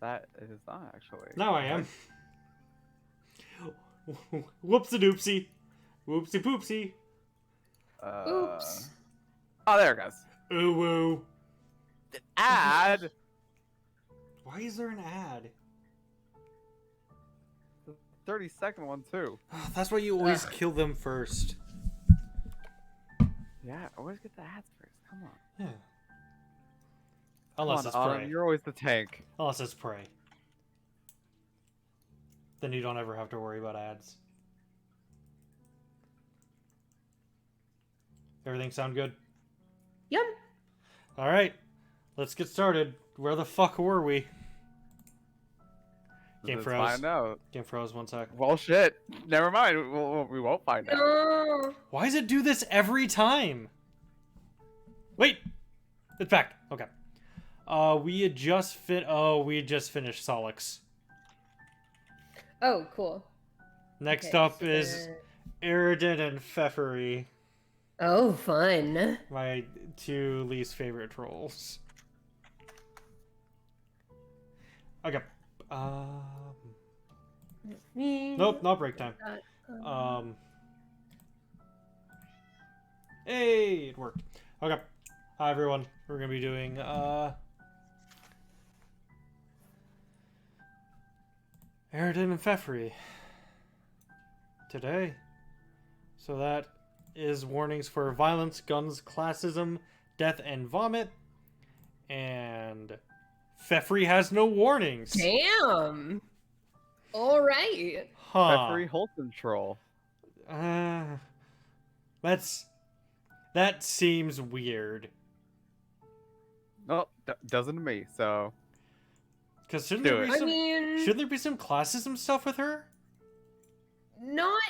That is not actually. Now I am. Whoopsie doopsie. Whoopsie poopsie. Uh. Oops. Oh, there it goes. Ooh woo. Ad. Why is there an ad? 30-second one too. That's why you always kill them first. Yeah, always get the ads first. Come on. Yeah. Come Unless on, it's Autumn, prey. you're always the tank. Unless it's prey. Then you don't ever have to worry about ads. Everything sound good? Yep. Alright. Let's get started. Where the fuck were we? Game Let's froze. find out. Game froze, 1 sec. Well, shit. Never mind. We won't find out. No. Why does it do this every time? Wait! It's back. Okay. We had just finished Solix. Oh, cool. Next Okay, up so is Eridan and Pfeffery, Oh, fun. my 2 least favorite trolls. Okay. Nope, not break time. Hey, it worked. Okay. Hi everyone. We're gonna be doing Eridan and Pfeffery today. So that is warnings for violence, guns, classism, death, and vomit. And Pfeffery has no warnings. Damn. All right. Huh. Pfeffery Holton troll. That seems weird. No, doesn't to me. So Because shouldn't Do there it. be I some mean, shouldn't there be some classism stuff with her? not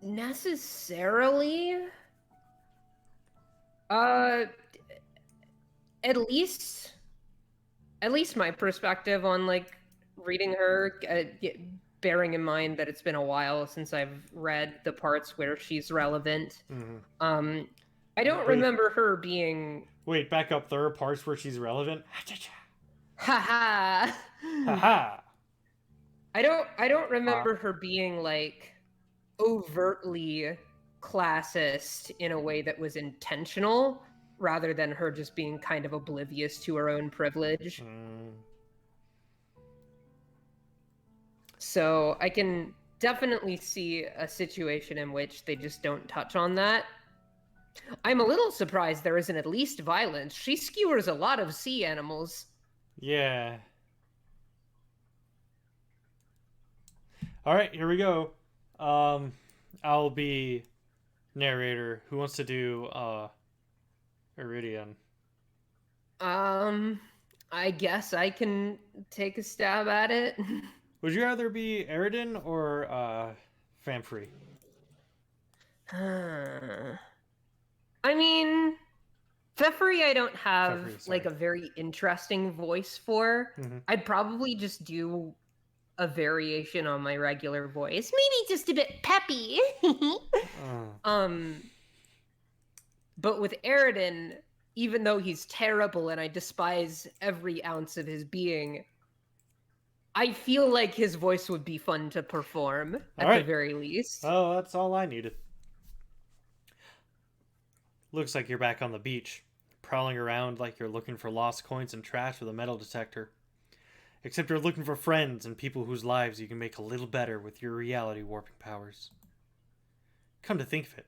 necessarily. At least my perspective on like reading her, bearing in mind that it's been a while since I've read the parts where she's relevant. Mm-hmm. I don't remember her being. Wait, back up. There are parts where she's relevant. Haha. Haha. I don't remember her being like overtly classist in a way that was intentional, rather than her just being kind of oblivious to her own privilege. So I can definitely see a situation in which they just don't touch on that. I'm a little surprised there isn't at least violence. She skewers a lot of sea animals. Yeah. Alright, here we go. I'll be narrator. Who wants to do Iridian? I guess I can take a stab at it. Would you rather be Eridan or Pfeffery? I mean, Pfeffery I don't have Pfeffery, sorry. like a very interesting voice for. Mhm. I'd probably just do a variation on my regular voice. Maybe just a bit peppy. But with Eridan, even though he's terrible and I despise every ounce of his being, I feel like his voice would be fun to perform at the very least. Oh, that's all I needed. Looks like you're back on the beach, prowling around like you're looking for lost coins and trash with a metal detector. Except you're looking for friends and people whose lives you can make a little better with your reality warping powers. Come to think of it,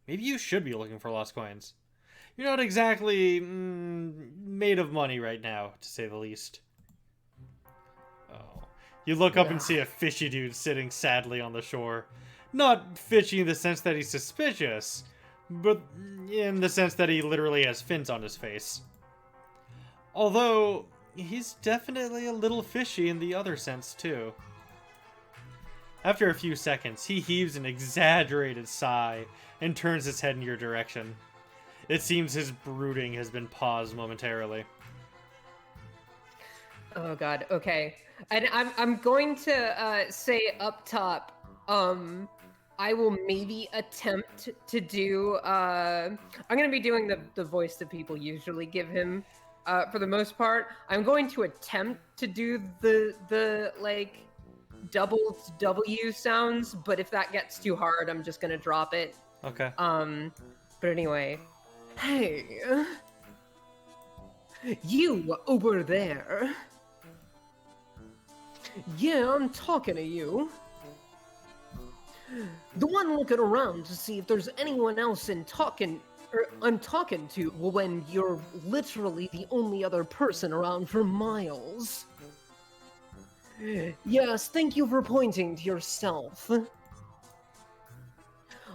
maybe you should be looking for lost coins. You're not exactly made of money right now, to say the least. Oh. You look up and see a fishy dude sitting sadly on the shore. Not fishy in the sense that he's suspicious, but in the sense that he literally has fins on his face. Although, he's definitely a little fishy in the other sense, too. After a few seconds, he heaves an exaggerated sigh and turns his head in your direction. It seems his brooding has been paused momentarily. Oh god, okay. And I'm going to say up top, I will maybe attempt to do I'm gonna be doing the voice that people usually give him. for the most part. I'm going to attempt to do the like double W sounds, but if that gets too hard, I'm just gonna drop it. Okay. But anyway, hey, you over there. Yeah, I'm talking to you. The one looking around to see if there's anyone else I'm talking to when you're literally the only other person around for miles. Yes, thank you for pointing to yourself.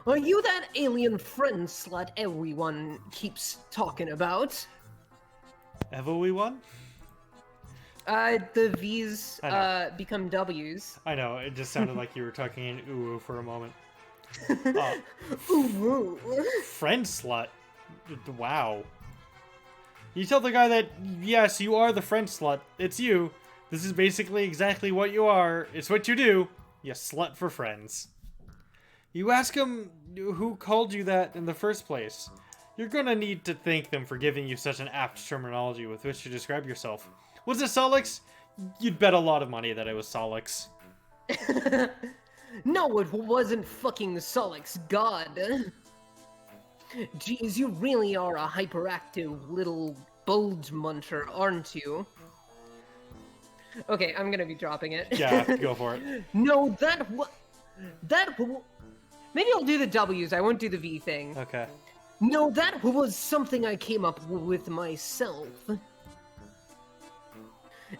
Are you that alien friend slut everyone keeps talking about? Ever we won? The V's become W's. I know, it just sounded like you were talking in ooh for a moment. Ooh. Friend slut? Wow. You tell the guy that, yes, you are the friend slut. It's you. This is basically exactly what you are. It's what you do. You slut for friends. You ask him who called you that in the first place. You're gonna need to thank them for giving you such an apt terminology with which to describe yourself. Was it Solix? You'd bet a lot of money that it was Solix. No, it wasn't fucking Solix, God. Jeez, you really are a hyperactive little bulge muncher, aren't you? Okay, I'm gonna be dropping it. Yeah, go for it. No, maybe I'll do the W's, I won't do the V thing. Okay. No, that was something I came up with myself.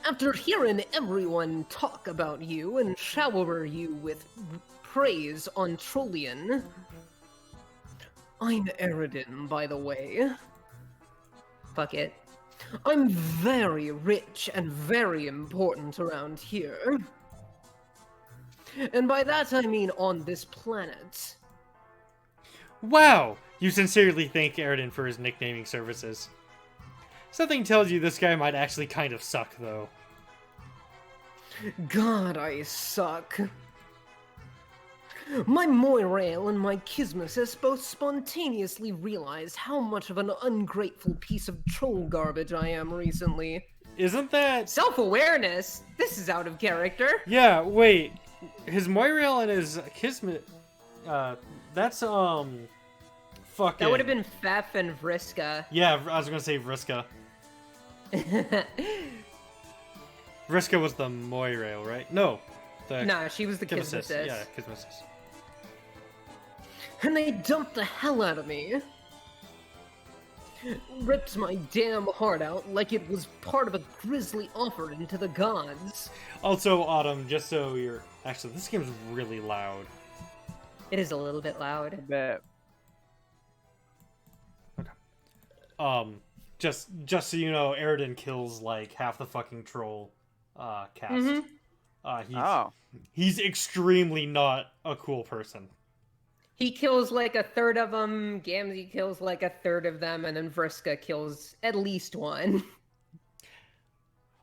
After hearing everyone talk about you and shower you with praise on Trollian. I'm Eridan, by the way. Fuck it. I'm very rich and very important around here. And by that I mean on this planet. Wow! You sincerely thank Eridan for his nicknaming services. Something tells you this guy might actually kind of suck, though. God, I suck. My Moirail and my Kismesis both spontaneously realized how much of an ungrateful piece of troll garbage I am recently. Isn't that... Self-awareness? This is out of character. Yeah, wait. His Moirail and his Kismet... that's, fucking... That would have been Fef and Vriska. Yeah, I was gonna say Vriska. Vriska was the Moirail, right? No. Nah, she was the Kismesis. Yeah, Kismesis. And they dumped the hell out of me. Ripped my damn heart out like it was part of a grisly offering to the gods. Also, Autumn, just so you're... Actually, this game's really loud. It is a little bit loud. Bet. Just so you know, Eridan kills, like, half the fucking troll, cast. He's extremely not a cool person. He kills like a third of them, Gamzee kills like a third of them, and then Vriska kills at least one.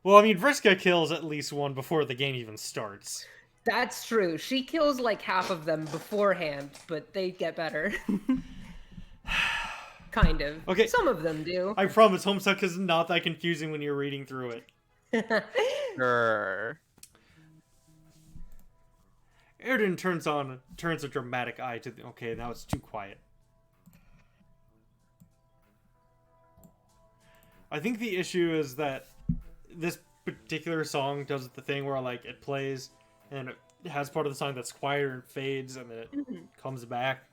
Well, I mean, Vriska kills at least one before the game even starts. That's true. She kills like half of them beforehand, but they get better. Kind of. Okay. Some of them do. I promise, Homestuck is not that confusing when you're reading through it. Sure. Eridan turns a dramatic eye to the... Okay, now it's too quiet. I think the issue is that this particular song does the thing where, like, it plays and it has part of the song that's quieter and fades and then it comes back.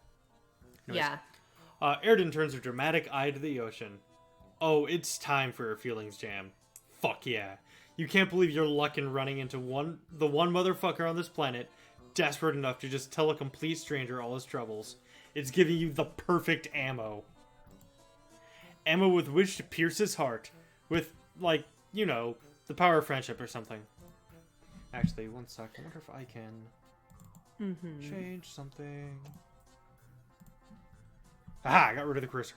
Anyways, yeah. Eridan turns a dramatic eye to the ocean. Oh, it's time for a feelings jam. Fuck yeah. You can't believe your luck in running into the one motherfucker on this planet desperate enough to just tell a complete stranger all his troubles. It's giving you the perfect ammo. Ammo with which to pierce his heart. With, like, you know, the power of friendship or something. Actually, one sec. I wonder if I can change something. Aha! I got rid of the cursor.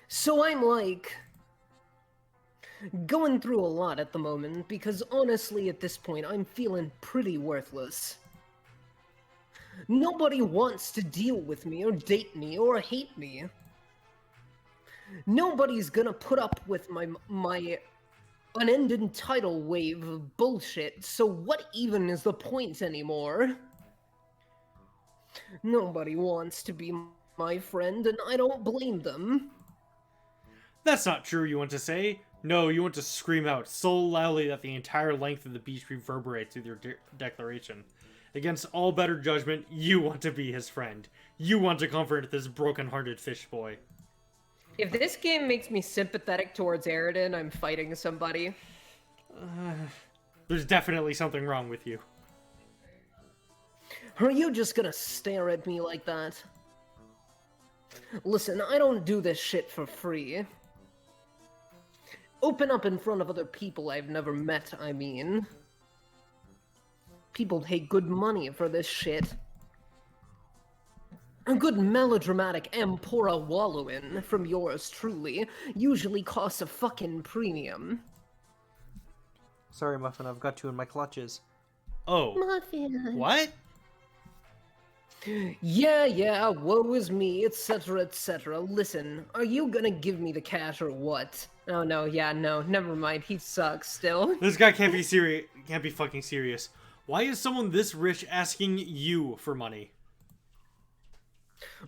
So I'm like... going through a lot at the moment, because honestly at this point I'm feeling pretty worthless. Nobody wants to deal with me or date me or hate me. Nobody's gonna put up with my unending tidal wave of bullshit, so what even is the point anymore? Nobody wants to be my friend, and I don't blame them. That's not true, you want to say. No, you want to scream out so loudly that the entire length of the beach reverberates with your declaration. Against all better judgment, you want to be his friend. You want to comfort this broken-hearted fish boy. If this game makes me sympathetic towards Aridin, I'm fighting somebody. There's definitely something wrong with you. Are you just gonna stare at me like that? Listen, I don't do this shit for free. Open up in front of other people I've never met, I mean. People pay good money for this shit. A good melodramatic Ampora wallow-in from yours truly usually costs a fucking premium. Sorry, Muffin, I've got you in my clutches. Oh. Muffin. What? Yeah, woe is me, etc., etc. Listen, are you gonna give me the cash or what? Oh no, never mind, he sucks still. This guy can't be serious. Can't be fucking serious. Why is someone this rich asking you for money?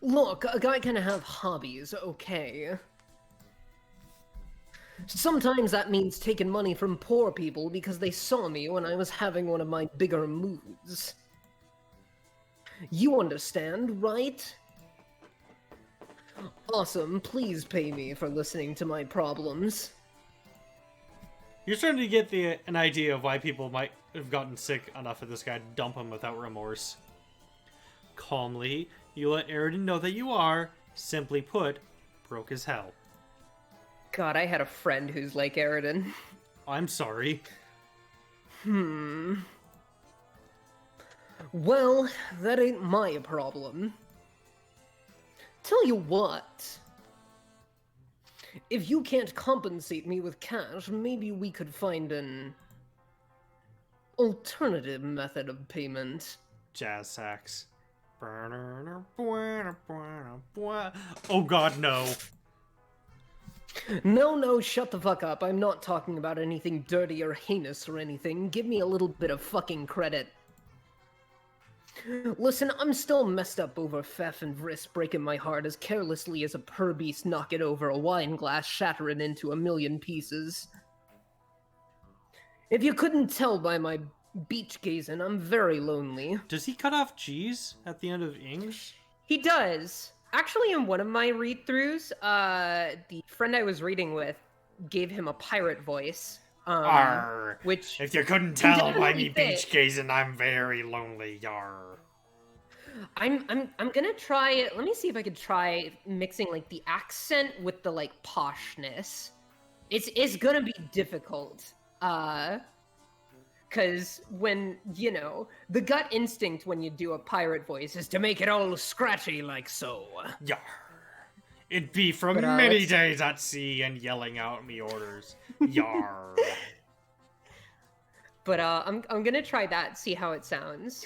Look, a guy can have hobbies, okay? Sometimes that means taking money from poor people because they saw me when I was having one of my bigger moods. You understand, right? Awesome, please pay me for listening to my problems. You're starting to get an idea of why people might have gotten sick enough of this guy to dump him without remorse. Calmly, you let Aridin know that you are, simply put, broke as hell. God, I had a friend who's like Aridin. I'm sorry. Well, that ain't my problem. Tell you what. If you can't compensate me with cash, maybe we could find an alternative method of payment. Jazz sax. Oh god, no. No, shut the fuck up. I'm not talking about anything dirty or heinous or anything. Give me a little bit of fucking credit. Listen, I'm still messed up over Pfeff and Vriss breaking my heart as carelessly as a purr-beast knocking over a wine glass, shattering into a million pieces. If you couldn't tell by my beach gazing, I'm very lonely. Does he cut off G's at the end of Ings? He does. Actually, in one of my read-throughs, the friend I was reading with gave him a pirate voice. Arr. Which if you couldn't tell by me fit. beach gazing, I'm very lonely, yar. I'm gonna try it. Let me see if I could try mixing like the accent with the like poshness. It's gonna be difficult. Cause when, you know, the gut instinct when you do a pirate voice is to make it all scratchy like so. Yar. It'd be from But, many days at sea and yelling out me orders. Yar. But I'm gonna try that, see how it sounds.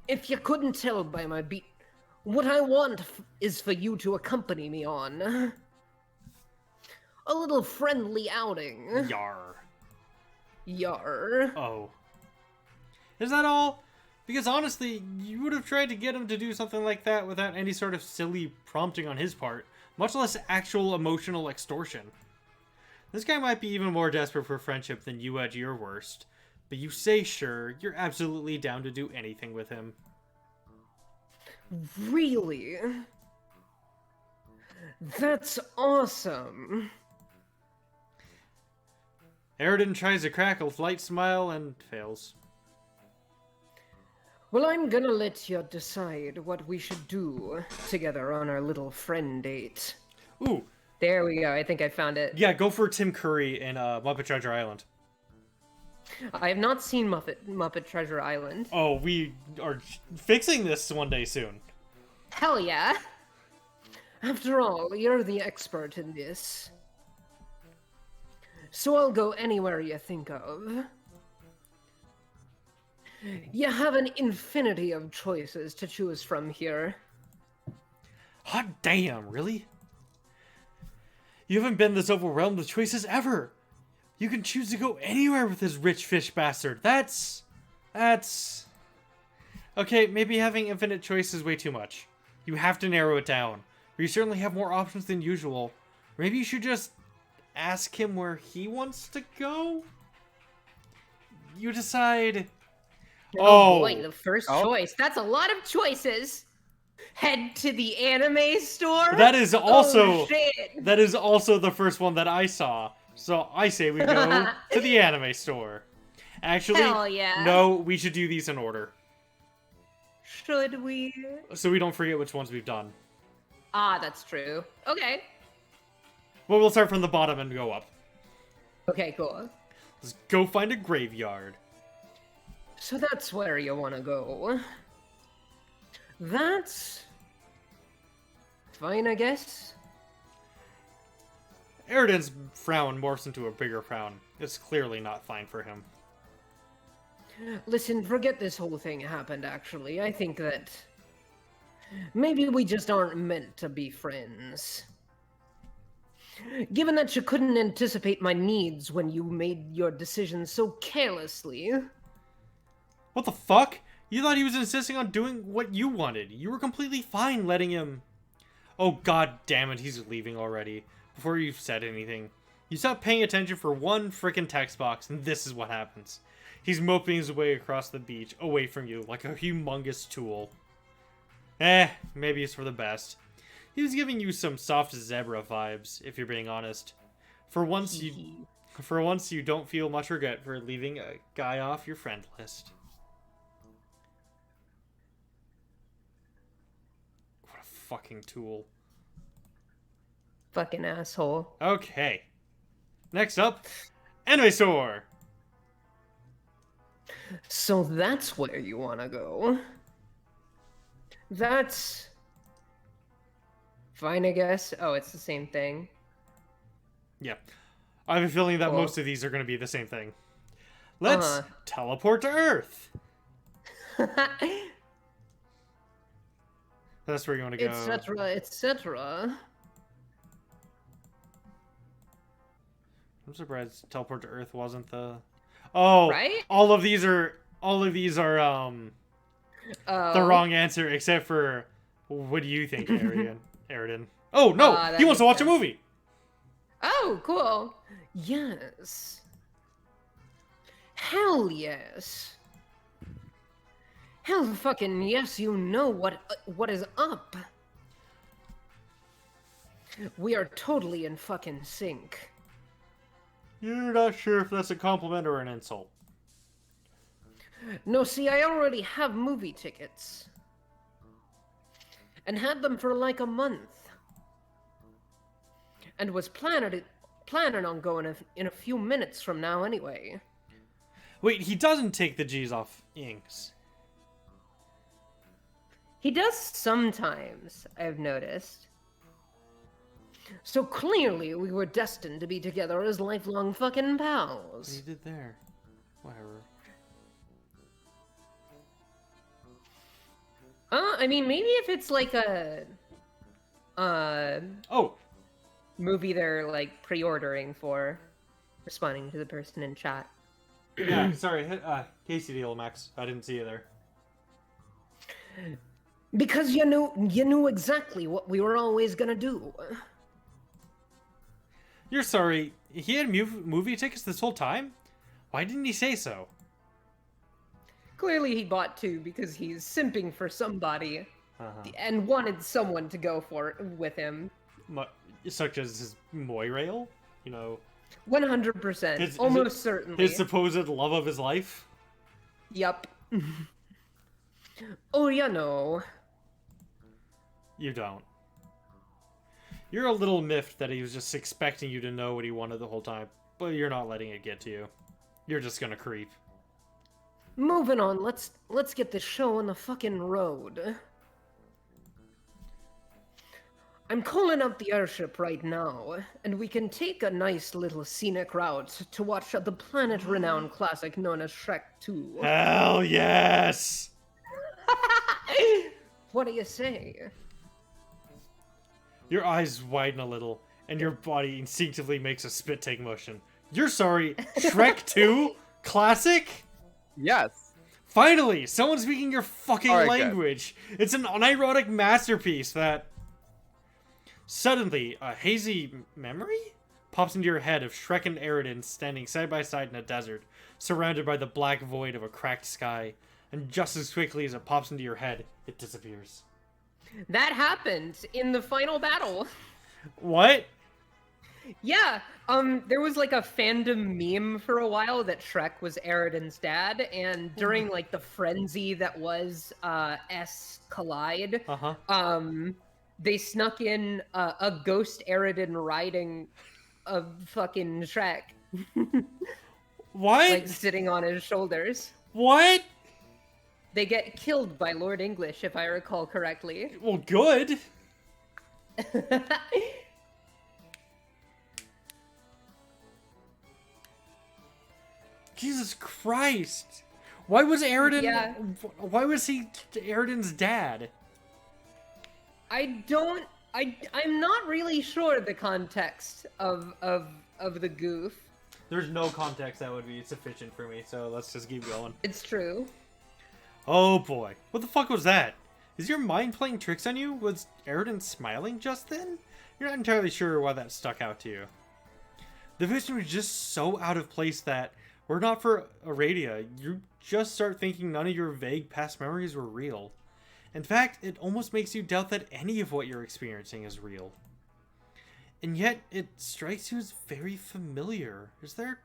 If you couldn't tell by my beat, what I want is for you to accompany me on a little friendly outing. Yar. Yar. Oh. Is that all? Because honestly, you would have tried to get him to do something like that without any sort of silly prompting on his part, much less actual emotional extortion. This guy might be even more desperate for friendship than you at your worst, but you say sure, you're absolutely down to do anything with him. Really? That's awesome. Aridin tries to crack a light smile and fails. Well, I'm gonna let you decide what we should do together on our little friend date. Ooh. There we go. I think I found it. Yeah, go for Tim Curry in Muppet Treasure Island. I have not seen Muppet Treasure Island. Oh, we are fixing this one day soon. Hell yeah. After all, you're the expert in this. So I'll go anywhere you think of. You have an infinity of choices to choose from here. Hot damn, really? You haven't been this overwhelmed with choices ever. You can choose to go anywhere with this rich fish bastard. That's... Okay, maybe having infinite choice is way too much. You have to narrow it down. But you certainly have more options than usual. Maybe you should just ask him where he wants to go? You decide... Oh boy, the first Oh. choice. That's a lot of choices. Head to the anime store? That is also... Oh, shit. That is also the first one that I saw. So I say we go to the anime store. Actually, Hell yeah. no, we should do these in order. Should we? So we don't forget which ones we've done. Ah, that's true. Okay. Well, we'll start from the bottom and go up. Okay, cool. Let's go find a graveyard. So that's where you want to go. That's fine, I guess. Eridan's frown morphs into a bigger frown. It's clearly not fine for him. Listen, forget this whole thing happened, actually. I think that maybe we just aren't meant to be friends. Given that you couldn't anticipate my needs when you made your decisions so carelessly. What the fuck? You thought he was insisting on doing what you wanted. You were completely fine letting him... Oh god damn it, he's leaving already. Before you've said anything. You stopped paying attention for one frickin' text box, and this is what happens. He's moping his way across the beach, away from you, like a humongous tool. Maybe it's for the best. He was giving you some soft zebra vibes, if you're being honest. For once you don't feel much regret for leaving a guy off your friend list. What a fucking tool. Fucking asshole. Okay. Next up, anime store. So that's where you want to go. That's fine, I guess. Oh, it's the same thing. Yeah. I have a feeling that Cool. most of these are going to be the same thing. Let's teleport to Earth. That's where you want to go. Etc., etc. I'm surprised teleport to Earth wasn't the... Oh, Right? all of these are the wrong answer except for what do you think, Eridan? Oh no, that he wants to makes watch a sense. movie. Oh, cool. Yes. Hell yes. Hell fucking yes, you know what is up. We are totally in fucking sync. You're not sure if that's a compliment or an insult. No, see, I already have movie tickets. And had them for like a month. And was planning on going in a few minutes from now anyway. Wait, he doesn't take the G's off inks. He does sometimes, I've noticed. So clearly we were destined to be together as lifelong fucking What pals. he did there. Whatever. I mean, maybe if it's like a Oh, movie they're like pre-ordering for, responding to the person in chat. yeah, sorry. Casey Deal, Max. I didn't see you there. Because you knew exactly what we were always gonna do. You're sorry. He had movie tickets this whole time? Why didn't he say so? Clearly he bought two because he's simping for somebody Uh-huh. and wanted someone to go for it with him. Such as his Moirail? You know, 100%. Almost certainly. his supposed love of his life? Yup. Oh, you know. You don't. You're a little miffed that he was just expecting you to know what he wanted the whole time, but you're not letting it get to you. You're just gonna creep. Moving on, let's get this show on the fucking road. I'm calling up the airship right now, and we can take a nice little scenic route to watch the planet-renowned classic known as Shrek 2. Hell yes! What do you say? Your eyes widen a little, and your body instinctively makes a spit-take motion. You're sorry, Shrek 2? Classic? Yes. Finally, someone speaking your fucking All right, good. language. It's an unironic masterpiece that... Suddenly, a hazy memory pops into your head of Shrek and Eridan standing side by side in a desert, surrounded by the black void of a cracked sky, and just as quickly as it pops into your head, it disappears. That happened in the final battle. What? Yeah, there was like a fandom meme for a while that Shrek was Eridan's dad, and during like the frenzy that was S Collide, they snuck in a ghost Eridan riding a fucking Shrek. What? Like sitting on his shoulders. What? They get killed by Lord English, if I recall correctly. Well, good. Jesus Christ! Why was Eridan? Yeah. Why was he Eridan's dad? I'm not really sure the context of the goof. There's no context that would be sufficient for me, so let's just keep going. It's true. Oh boy. What the fuck was that? Is your mind playing tricks on you? Was Eridan smiling just then? You're not entirely sure why that stuck out to you. The vision was just so out of place that, were it not for Aradia, you just start thinking none of your vague past memories were real. In fact, it almost makes you doubt that any of what you're experiencing is real. And yet, it strikes you as very familiar. Is there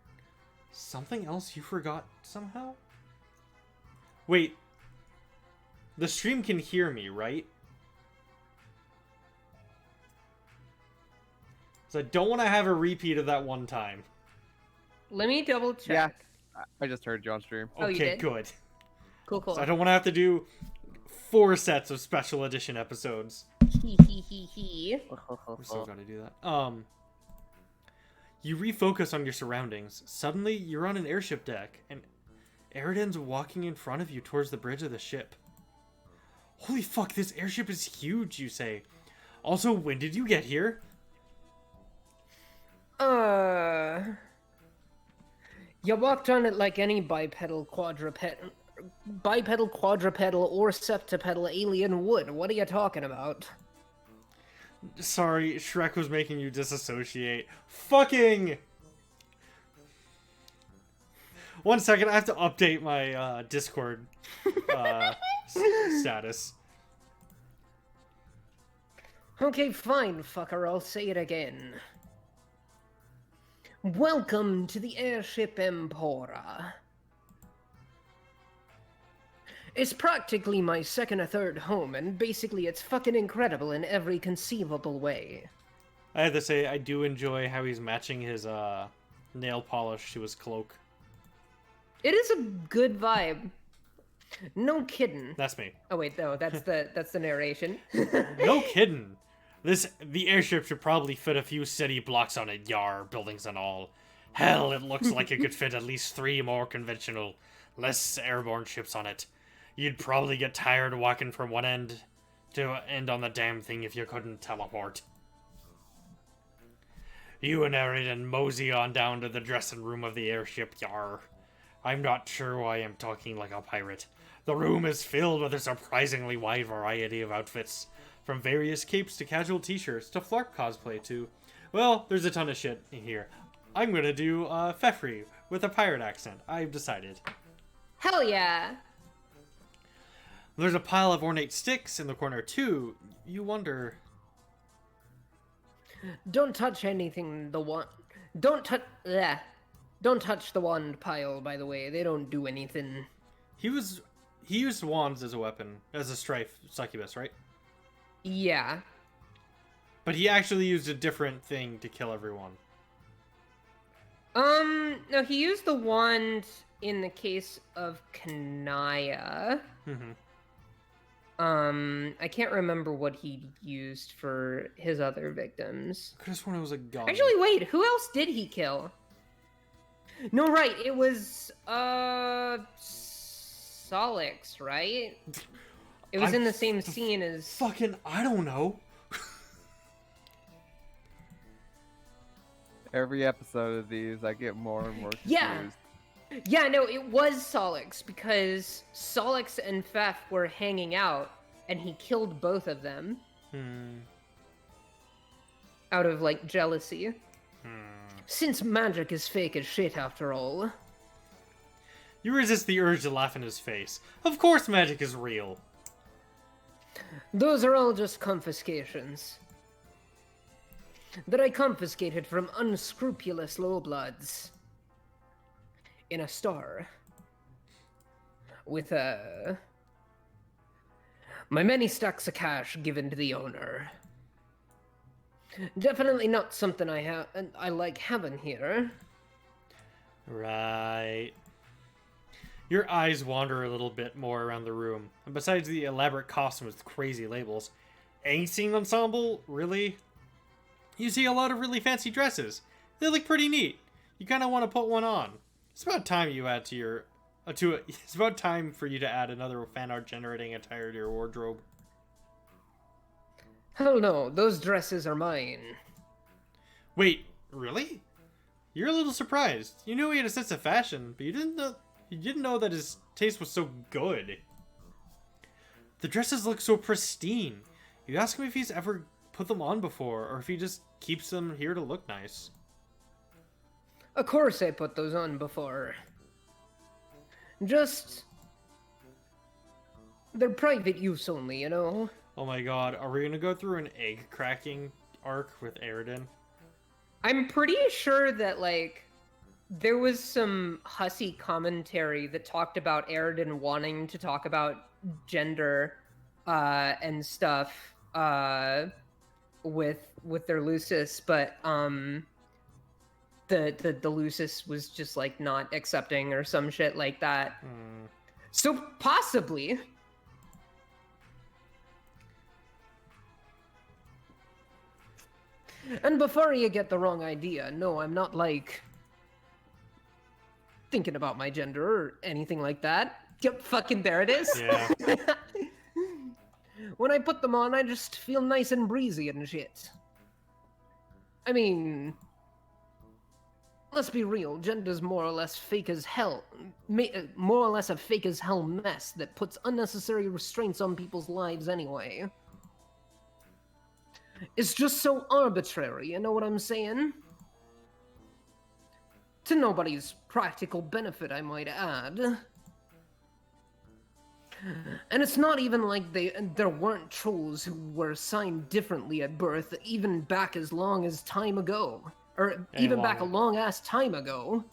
something else you forgot somehow? Wait. The stream can hear me, right? So I don't want to have a repeat of that one time. Let me double check. Yeah. I just heard you on stream. Oh, you Okay, did? good. Cool. So I don't want to have to do 4 sets of special edition episodes. Hee. We're still gotta do that. You refocus on your surroundings. Suddenly, you're on an airship deck, and Eridan's walking in front of you towards the bridge of the ship. Holy fuck, this airship is huge, you say. Also, when did you get here? You walked on it like any bipedal, quadrupedal, or septipedal alien would. What are you talking about? Sorry, Shrek was making you disassociate. Fucking! 1 second, I have to update my Discord status. Okay, fine, fucker, I'll say it again. Welcome to the airship Empora. It's practically my second or third home, and basically it's fucking incredible in every conceivable way. I have to say, I do enjoy how he's matching his nail polish to his cloak. It is a good vibe. No kidding. That's me. Oh wait, no, that's the narration. No kidding. The airship should probably fit a few city blocks on it, yar, buildings and all. Hell, it looks like it could fit at least 3 more conventional, less airborne ships on it. You'd probably get tired walking from one end to end on the damn thing if you couldn't teleport. You and Eridan mosey on down to the dressing room of the airship, yar. I'm not sure why I'm talking like a pirate. The room is filled with a surprisingly wide variety of outfits, from various capes to casual t-shirts to Flarp cosplay to... Well, there's a ton of shit in here. I'm gonna do Fefri with a pirate accent. I've decided. Hell yeah! There's a pile of ornate sticks in the corner too. You wonder... Don't touch anything. Don't touch the wand pile. By the way, they don't do anything. He used wands as a weapon, as a strife succubus, right? Yeah. But he actually used a different thing to kill everyone. No, he used the wand in the case of Kanaya. Mm-hmm. I can't remember what he used for his other victims. I could have sworn it was a gun. Actually, wait, who else did he kill? No, right, it was, Solix, right? It was in the same scene as... Fucking, I don't know. Every episode of these, I get more and more Yeah. confused. Yeah, no, it was Solix because Solix and Fef were hanging out and he killed both of them out of like jealousy. Since magic is fake as shit after all. You resist the urge to laugh in his face. Of course magic is real. Those are all just confiscations. That I confiscated from unscrupulous lowbloods. In a star. With my many stacks of cash given to the owner. Definitely not something I like having here. Right. Your eyes wander a little bit more around the room. And besides the elaborate costume with crazy labels, ain't ensemble, really? You see a lot of really fancy dresses. They look pretty neat. You kind of want to put one on. It's about time you add to your... it's about time for you to add another fan art generating attire to your wardrobe. Hell no, those dresses are mine. Wait, really? You're a little surprised. You knew he had a sense of fashion, but you didn't know that his taste was so good. The dresses look so pristine. You ask him if he's ever put them on before, or if he just keeps them here to look nice. Of course I put those on before. Just... they're private use only, you know? Oh my god, are we gonna go through an egg cracking arc with Aridin? I'm pretty sure that, like, there was some hussy commentary that talked about Aridin wanting to talk about gender and stuff with their Lucis, but the Lucis was just like not accepting or some shit like that. So possibly. And before you get the wrong idea, no, I'm not like thinking about my gender or anything like that. Yep, fucking there it is. Yeah. When I put them on, I just feel nice and breezy and shit. I mean, let's be real, gender's more or less fake as hell. More or less a fake as hell mess that puts unnecessary restraints on people's lives anyway. It's just so arbitrary, you know what I'm saying? To nobody's practical benefit, I might add. And it's not even like there weren't trolls who were assigned differently at birth, even back as long as time ago. Or even back a long-ass time ago.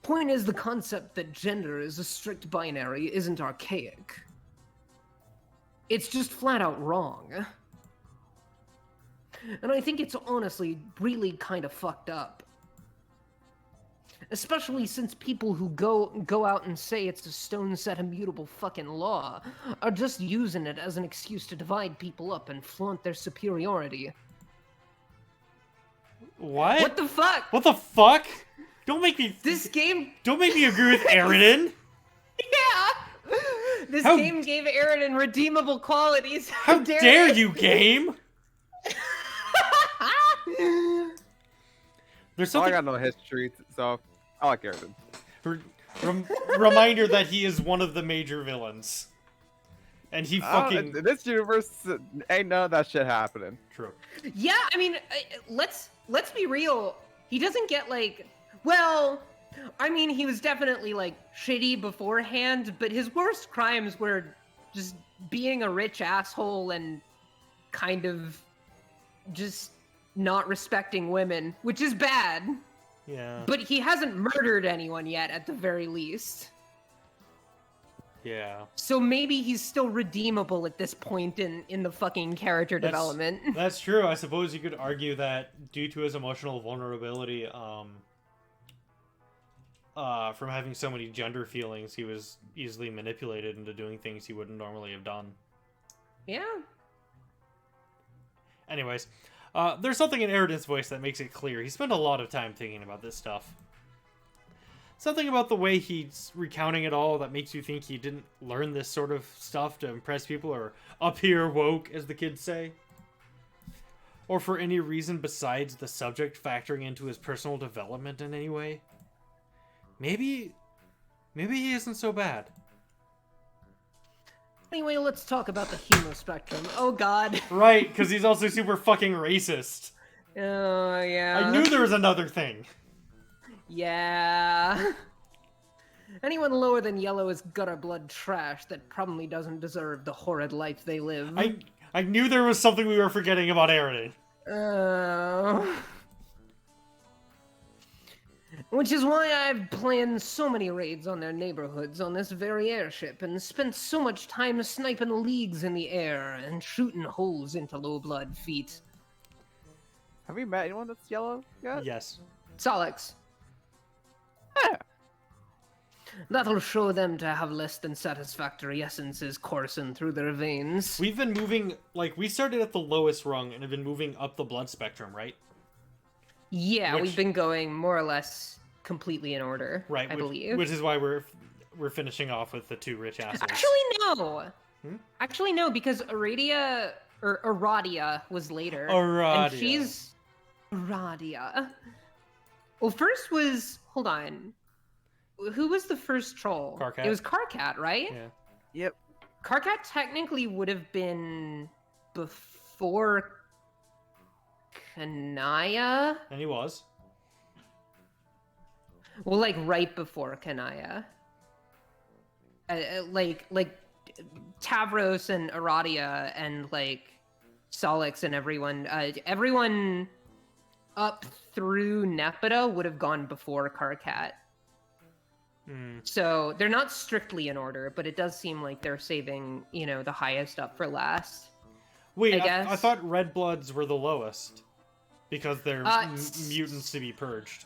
Point is, the concept that gender is a strict binary isn't archaic. It's just flat out wrong. And I think it's honestly really kind of fucked up. Especially since people who go out and say it's a stone-set immutable fucking law are just using it as an excuse to divide people up and flaunt their superiority. What? What the fuck? What the fuck? Don't make me... This game... Don't make me agree with Aridin! Yeah! This How... game gave Aridin redeemable qualities. How dare you, game? There's something... I got no history, so I like Aridin. Reminder that he is one of the major villains. And he fucking... in this universe, ain't none of that shit happening. True. Yeah, I mean, let's be real. He doesn't get, like... Well, I mean, he was definitely, like, shitty beforehand, but his worst crimes were just being a rich asshole and kind of just not respecting women, which is bad. Yeah. But he hasn't murdered anyone yet, at the very least. Yeah. So maybe he's still redeemable at this point in the fucking character development. That's true. I suppose you could argue that due to his emotional vulnerability, from having so many gender feelings, he was easily manipulated into doing things he wouldn't normally have done. Yeah. Anyways, there's something in Aridin's voice that makes it clear he spent a lot of time thinking about this stuff. Something about the way he's recounting it all that makes you think he didn't learn this sort of stuff to impress people or appear woke, as the kids say. or for any reason besides the subject factoring into his personal development in any way, maybe he isn't so bad. Anyway, let's talk about the humor spectrum. Oh god. Right, because he's also super fucking racist. Oh, yeah. I knew there was another thing. Yeah. Anyone lower than yellow is gutter blood trash that probably doesn't deserve the horrid life they live. I knew there was something we were forgetting about Aridin. Oh. Which is why I've planned so many raids on their neighborhoods on this very airship and spent so much time sniping leagues in the air and shooting holes into low blood feet. Have we met anyone that's yellow yet? Yes. Solix. Yeah. That'll show them to have less than satisfactory essences coursing through their veins. We've been moving, like, we started at the lowest rung and have been moving up the blood spectrum, right? Yeah, Which- we've been going more or less completely in order, Right, I which, believe. which is why we're finishing off with the two rich assholes. Actually, no. Hmm? Actually, no, because Aradia was later. Aradia. And she's Aradia. Well, first was hold on. Who was the first troll? Karkat. It was Karkat, right? Yeah. Yep. Karkat technically would have been before Kanaya. And he was. Well, like right before Kanaya. Like Tavros and Aradia and like Solix and everyone up through Nepeta would have gone before Karkat. So they're not strictly in order, but it does seem like they're saving, the highest up for last. Wait, I I guess. thought red bloods were the lowest because they're mutants to be purged.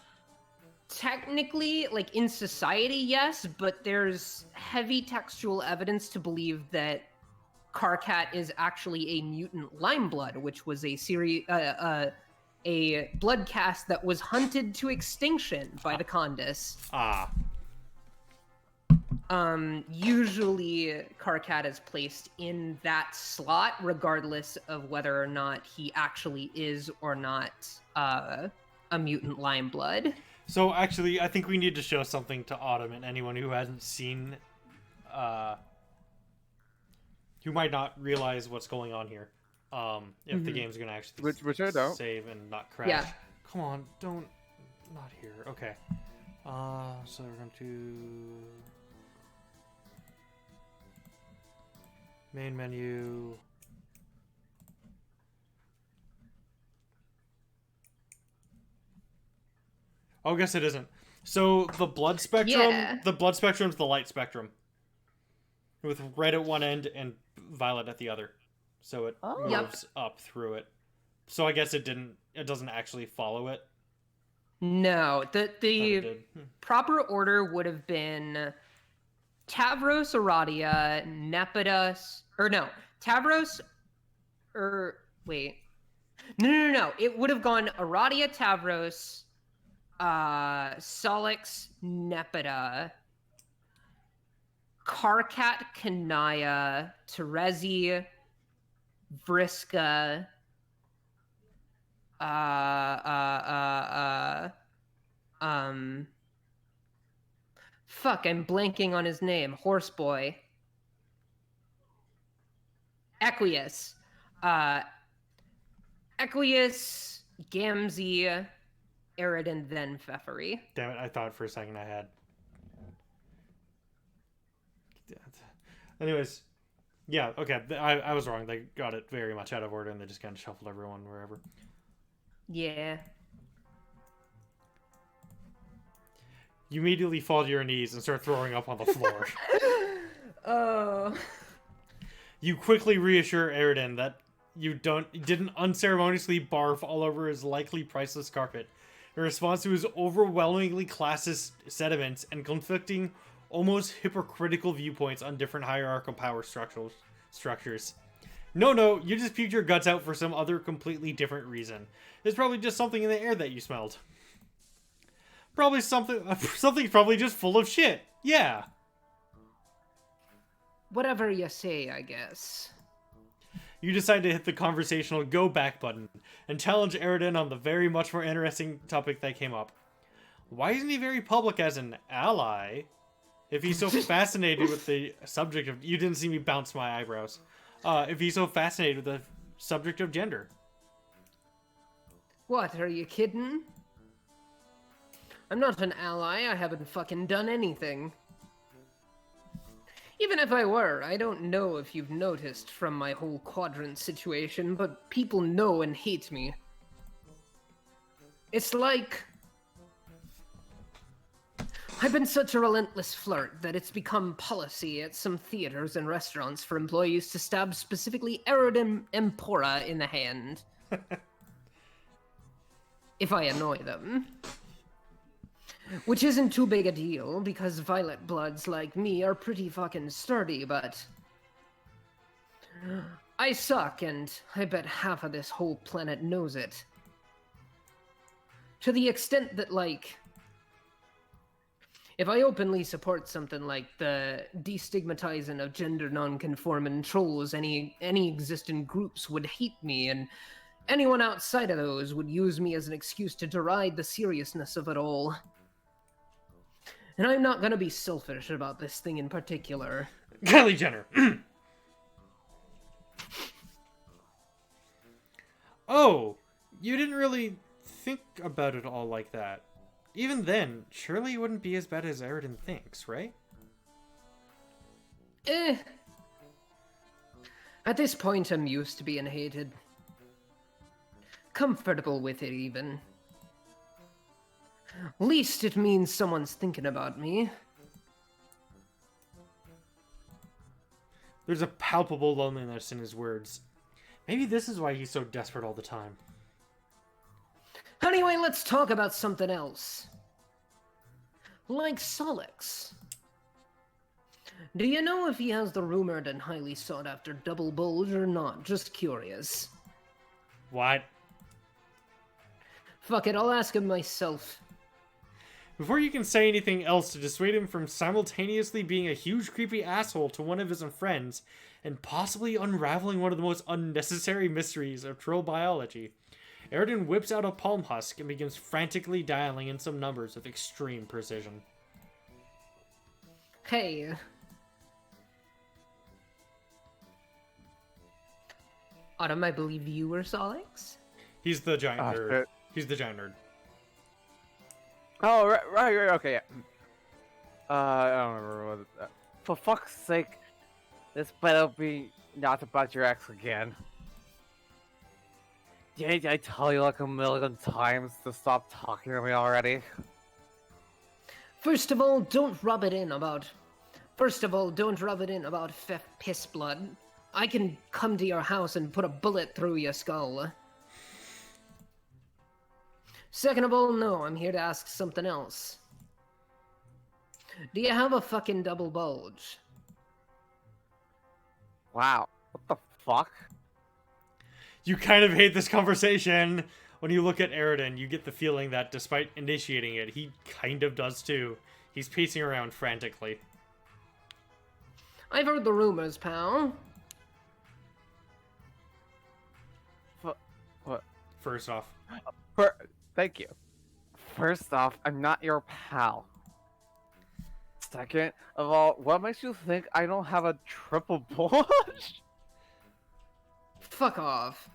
Technically, like in society, yes, but there's heavy textual evidence to believe that Karkat is actually a mutant lime blood, which was a blood caste that was hunted to extinction by the Condis. Ah. Usually Karkat is placed in that slot, regardless of whether or not he actually is or not a mutant lime blood. So actually, I think we need to show something to Autumn and anyone who hasn't seen, who might not realize what's going on here. If the game's gonna actually Which I don't. save and not crash. Yeah. Come on, not here. Okay. So we're going to main menu. Oh, I guess it isn't. So the blood spectrum, Yeah. the blood spectrum is the light spectrum, with red at one end and violet at the other. So it Oh. moves up through it. So I guess it doesn't actually follow it. No, Thought the it did. proper order would have been Tavros, Aradia, Nepeta, or no, Tavros, wait. No. It would have gone Aradia, Tavros, Solix, Nepeta, Karkat, Kanaya, Terezi, Vriska, fuck, I'm blanking on his name. Horseboy. Equius. Equius, Gamzee, Aridin, then Pfeffery. Damn it! I thought for a second I had. Anyways, yeah, okay. I was wrong. They got it very much out of order, and they just kind of shuffled everyone wherever. Yeah. You immediately fall to your knees and start throwing up on the floor. Oh. You quickly reassure Aridin that you didn't unceremoniously barf all over his likely priceless carpet in response to his overwhelmingly classist sentiments and conflicting, almost hypocritical viewpoints on different hierarchical power structures. No, you just puked your guts out for some other completely different reason. It's probably just something in the air that you smelled. Probably something's probably just full of shit. Yeah. Whatever you say, I guess. you decide to hit the conversational go back button and challenge Aridin on the very much more interesting topic that came up. Why isn't he very public as an ally if he's so fascinated with the subject of... You didn't see me bounce my eyebrows. If he's so fascinated with the subject of gender. What, are you kidding? I'm not an ally, I haven't fucking done anything. Even if I were, I don't know if you've noticed from my whole quadrant situation, but people know and hate me. It's like... I've been such a relentless flirt that it's become policy at some theaters and restaurants for employees to stab specifically Aridin Empora in the hand. If I annoy them. Which isn't too big a deal, because violet bloods like me are pretty fucking sturdy, but... I suck, and I bet half of this whole planet knows it. To the extent that, like... If I openly support something like the destigmatizing of gender non-conforming trolls, any existing groups would hate me, and anyone outside of those would use me as an excuse to deride the seriousness of it all. And I'm not gonna be selfish about this thing in particular. Kylie Jenner. Oh, you didn't really think about it all like that. Even then, surely it wouldn't be as bad as Aridin thinks, right? At this point, I'm used to being hated. Comfortable with it, even. Least it means someone's thinking about me. There's a palpable loneliness in his words. Maybe this is why he's so desperate all the time. Anyway, let's talk about something else. Like Solix. Do you know if he has the rumored and highly sought after double bulge or not? Just curious. What? Fuck it, I'll ask him myself. Before you can say anything else to dissuade him from simultaneously being a huge creepy asshole to one of his friends and possibly unraveling one of the most unnecessary mysteries of troll biology, Aridin whips out a palm husk and begins frantically dialing in some numbers with extreme precision. Hey. Autumn, I believe you were Solix? He's the giant nerd. Shit. He's the giant nerd. Oh, right, okay, yeah. I don't remember what for fuck's sake, this better be not about your ex again. Did I tell you like a million times to stop talking to me already? First of all, don't rub it in about piss blood. I can come to your house and put a bullet through your skull. Second of all, no, I'm here to ask something else. Do you have a fucking double bulge? Wow, what the fuck? You kind of hate this conversation. When you look at Aridin, you get the feeling that despite initiating it, he kind of does too. He's pacing around frantically. I've heard the rumors, pal. What? First off. Thank you. First off, I'm not your pal. Second of all, what makes you think I don't have a triple bulge? Fuck off.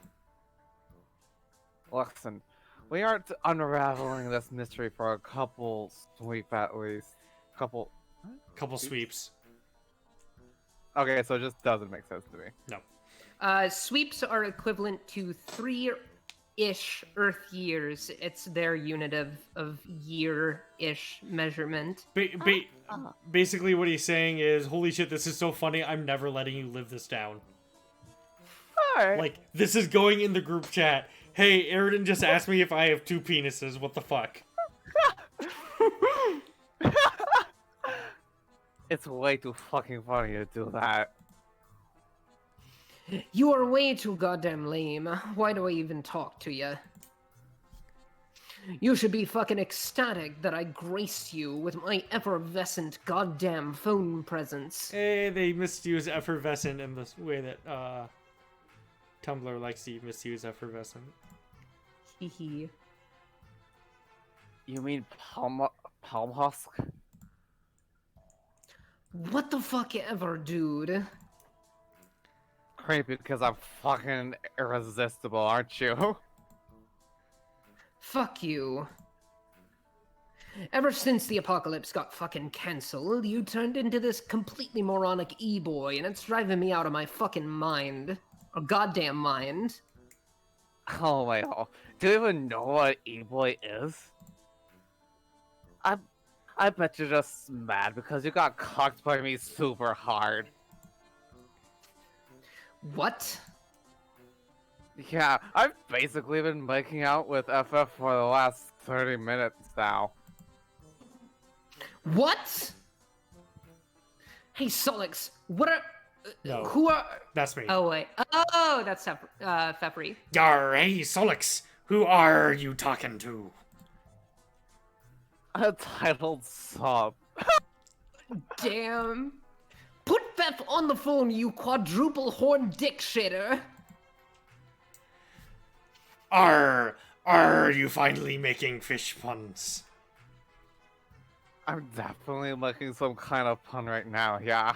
Listen, we aren't unraveling this mystery for a couple sweep at least. Couple Sweeps. Okay, so it just doesn't make sense to me. No. Sweeps are equivalent to 3-ish Earth years. It's their unit of year-ish measurement. Basically what he's saying is, holy shit, this is so funny, I'm never letting you live this down. Alright. Like, this is going in the group chat. Hey, Aridin just asked me if I have 2 penises, what the fuck? It's way too fucking funny to do that. You are way too goddamn lame. Why do I even talk to you? You should be fucking ecstatic that I graced you with my effervescent goddamn phone presence. Hey, they misuse effervescent in the way that, Tumblr likes to misuse effervescent. Hee. You mean palm husk? What the fuck ever, dude? Creepy because I'm fucking irresistible, aren't you? Fuck you. Ever since the apocalypse got fucking cancelled, you turned into this completely moronic e-boy, and it's driving me out of my fucking mind. Or goddamn mind. Oh my god. Do you even know what e-boy is? I bet you're just mad because you got cocked by me super hard. What? Yeah, I've basically been making out with FF for the last 30 minutes now. What? Hey, Solix, what are... No. Who are... That's me. Oh, wait. Oh, that's Fepri. Yar, hey, Solix, who are you talking to? A titled sub. Damn. Put Fep on the phone, you quadruple horn dick shitter. Are you finally making fish puns? I'm definitely making some kind of pun right now, yeah.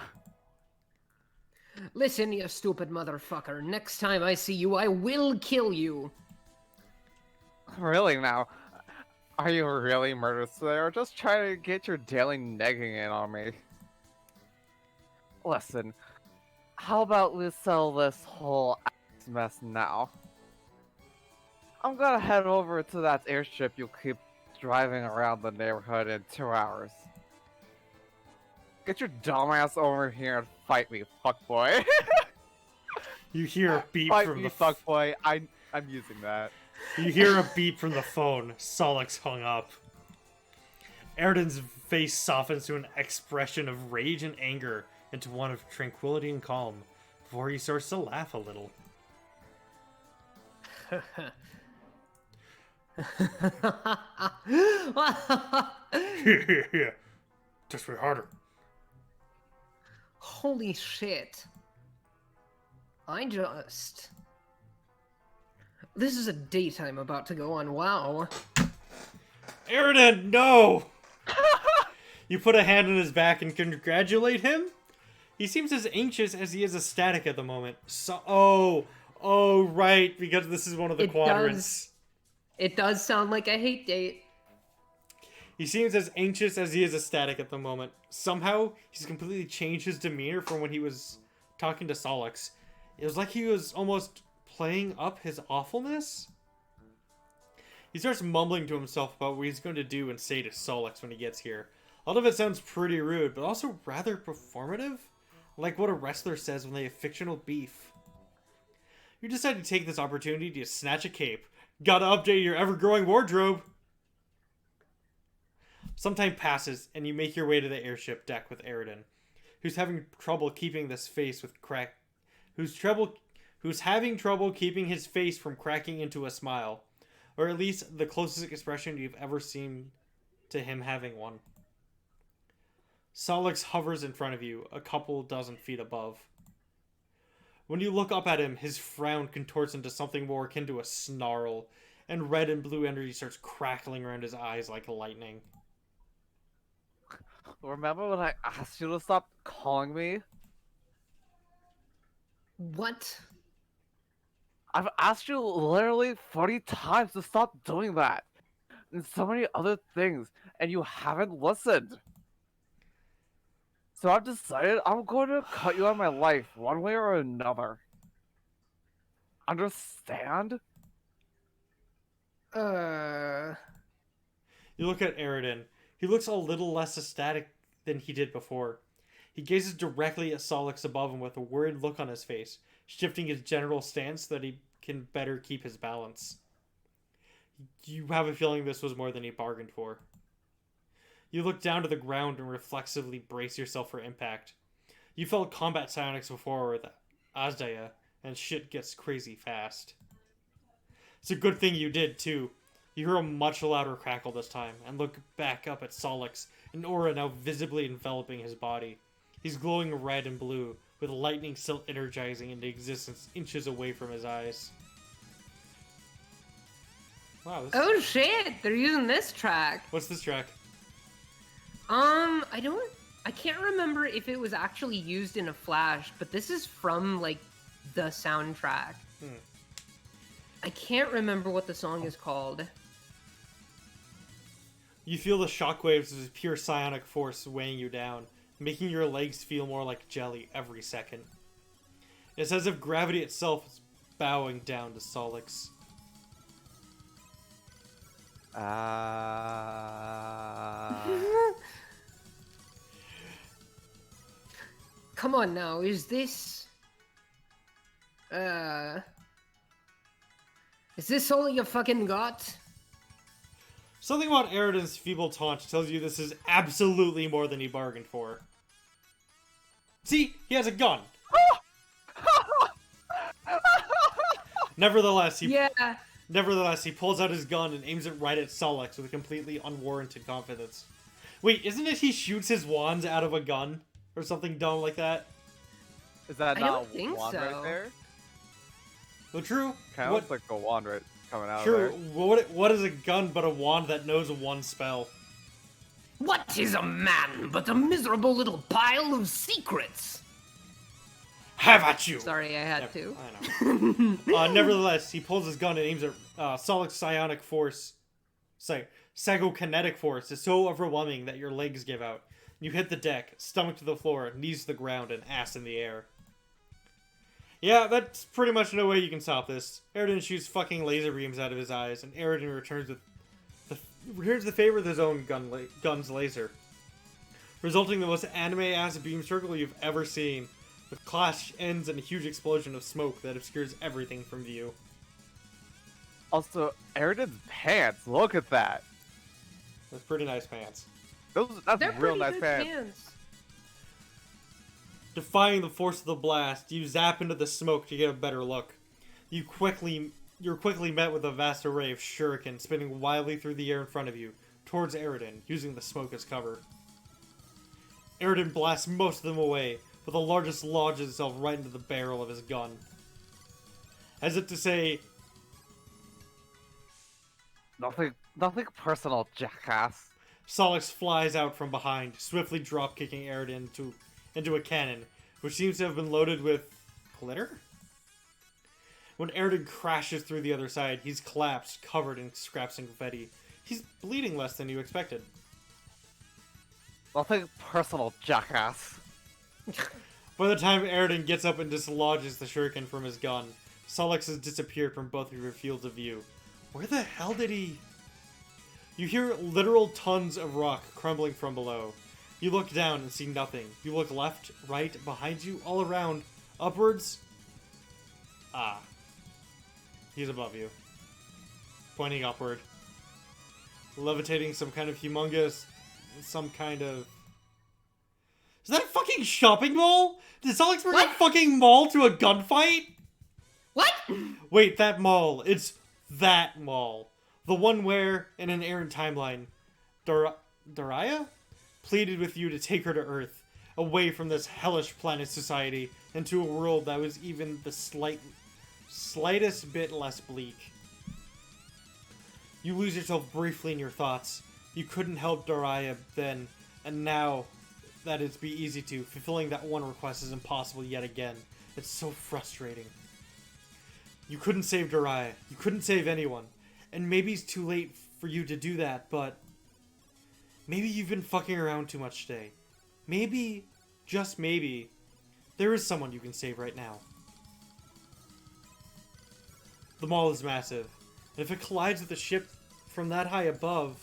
Listen, you stupid motherfucker. Next time I see you, I will kill you. Really now? Are you really murderous today, or just trying to get your daily negging in on me? Listen, how about we settle this whole ass mess now? I'm gonna head over to that airship you keep driving around the neighborhood in 2 hours. Get your dumbass over here and fight me, fuckboy. You hear a beep Fight from me, the fuckboy. I'm using that. You hear a beep from the phone. Solix hung up. Eridan's face softens to an expression of rage and anger into one of tranquility and calm before he starts to laugh a little. Here. Touch me harder. Holy shit. This is a date I'm about to go on, wow. Eridan, no! You put a hand on his back and congratulate him? He seems as anxious as he is ecstatic at the moment. Oh, right, because this is one of the quadrants. It does sound like a hate date. He seems as anxious as he is ecstatic at the moment. Somehow, he's completely changed his demeanor from when he was talking to Solix. It was like he was almost playing up his awfulness. He starts mumbling to himself about what he's going to do and say to Solix when he gets here. A lot of it sounds pretty rude, but also rather performative. Like what a wrestler says when they have fictional beef. You decide to take this opportunity to snatch a cape. Gotta update your ever-growing wardrobe. Some time passes, and you make your way to the airship deck with Eridan, who's having trouble keeping his face from cracking into a smile, or at least the closest expression you've ever seen to him having one. Solix hovers in front of you, a couple dozen feet above. When you look up at him, his frown contorts into something more akin to a snarl, and red and blue energy starts crackling around his eyes like lightning. Remember when I asked you to stop calling me? What? I've asked you literally 40 times to stop doing that. And so many other things, and you haven't listened. So I've decided I'm going to cut you out of my life one way or another. Understand? You look at Eridan. He looks a little less ecstatic than he did before. He gazes directly at Solix above him with a worried look on his face, shifting his general stance so that he can better keep his balance. You have a feeling this was more than he bargained for. You look down to the ground and reflexively brace yourself for impact. You felt combat psionics before with Azdaya, and shit gets crazy fast. It's a good thing you did, too. You hear a much louder crackle this time, and look back up at Solix, an aura now visibly enveloping his body. He's glowing red and blue, with lightning still energizing into existence inches away from his eyes. Wow, this Oh shit, they're using this track. What's this track? I can't remember if it was actually used in a Flash, but this is from, like, the soundtrack. I can't remember what the song is called. You feel the shockwaves of pure psionic force weighing you down, making your legs feel more like jelly every second. It's as if gravity itself is bowing down to Solix. Come on now, is this all you fucking got? Something about Eridan's feeble taunt tells you this is absolutely more than he bargained for. See, he has a gun. Nevertheless, he pulls out his gun and aims it right at Solix with a completely unwarranted confidence. Wait, isn't it he shoots his wands out of a gun? Or something dumb like that? Is that I not don't a think wand so. right there? Well, true. Kind of looks like a wand right coming out True. of there. What is a gun but a wand that knows one spell? What is a man but a miserable little pile of secrets? Have at you! Sorry, I had to. I know. Nevertheless, he pulls his gun and aims at Solix's psionic force. Psychokinetic force is so overwhelming that your legs give out. You hit the deck, stomach to the floor, knees to the ground, and ass in the air. Yeah, that's pretty much no way you can stop this. Eridan shoots fucking laser beams out of his eyes, and Eridan returns the favor with his own gun's laser, resulting in the most anime-ass beam circle you've ever seen, with clash ends and a huge explosion of smoke that obscures everything from view. Also, Eridan's pants, look at that. That's pretty nice pants. That's They're real pretty nice good pants. Defying the force of the blast, you zap into the smoke to get a better look. You're quickly met with a vast array of shurikens spinning wildly through the air in front of you, towards Eridan, using the smoke as cover. Eridan blasts most of them away, but the largest lodges itself right into the barrel of his gun. As if to say, Nothing personal, jackass. Solix flies out from behind, swiftly drop-kicking Eridan into a cannon, which seems to have been loaded with glitter? When Eridan crashes through the other side, he's collapsed, covered in scraps and confetti. He's bleeding less than you expected. Nothing personal, jackass. By the time Eridan gets up and dislodges the shuriken from his gun, Solix has disappeared from both of your fields of view. Where the hell did he... You hear literal tons of rock crumbling from below. You look down and see nothing. You look left, right, behind you, all around, upwards. Ah. He's above you. Pointing upward. Levitating some kind of humongous... Some kind of... Is that a fucking shopping mall? Did Solix bring a fucking mall to a gunfight? What? Wait, that mall. It's that mall. The one where, in an errant timeline, Daraya pleaded with you to take her to Earth, away from this hellish planet society, into a world that was even the slightest bit less bleak. You lose yourself briefly in your thoughts. You couldn't help Daraya then, and now that it's be easy to, fulfilling that one request is impossible yet again. It's so frustrating. You couldn't save Daraya. You couldn't save anyone. And maybe it's too late for you to do that, but maybe you've been fucking around too much today. Maybe, just maybe, there is someone you can save right now. The mall is massive, and if it collides with a ship from that high above...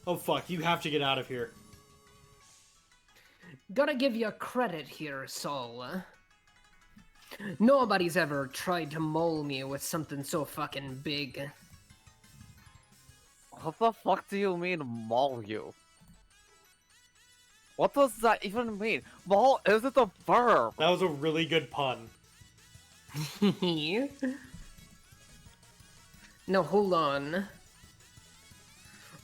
Oh fuck, you have to get out of here. Gotta give you credit here, Sol. Nobody's ever tried to maul me with something so fucking big. What the fuck do you mean, maul you? What does that even mean? Maul isn't a verb! That was a really good pun. Now hold on.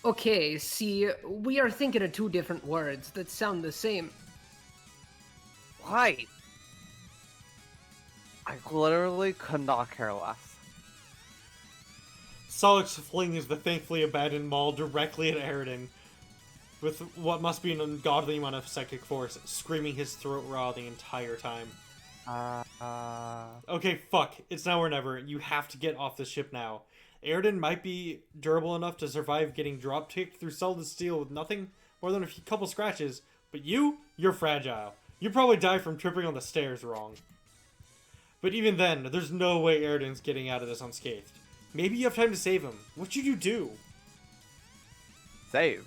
Okay, see, we are thinking of two different words that sound the same. Right. I literally could not care less. Solix flings the thankfully abandoned maul directly at Aridin, with what must be an ungodly amount of psychic force, screaming his throat raw the entire time. Okay, fuck. It's now or never. You have to get off the ship now. Aridin might be durable enough to survive getting drop-kicked through solid steel with nothing more than a couple scratches, but you're fragile. You probably die from tripping on the stairs wrong. But even then, there's no way Aridin's getting out of this unscathed. Maybe you have time to save him. What should you do? Save.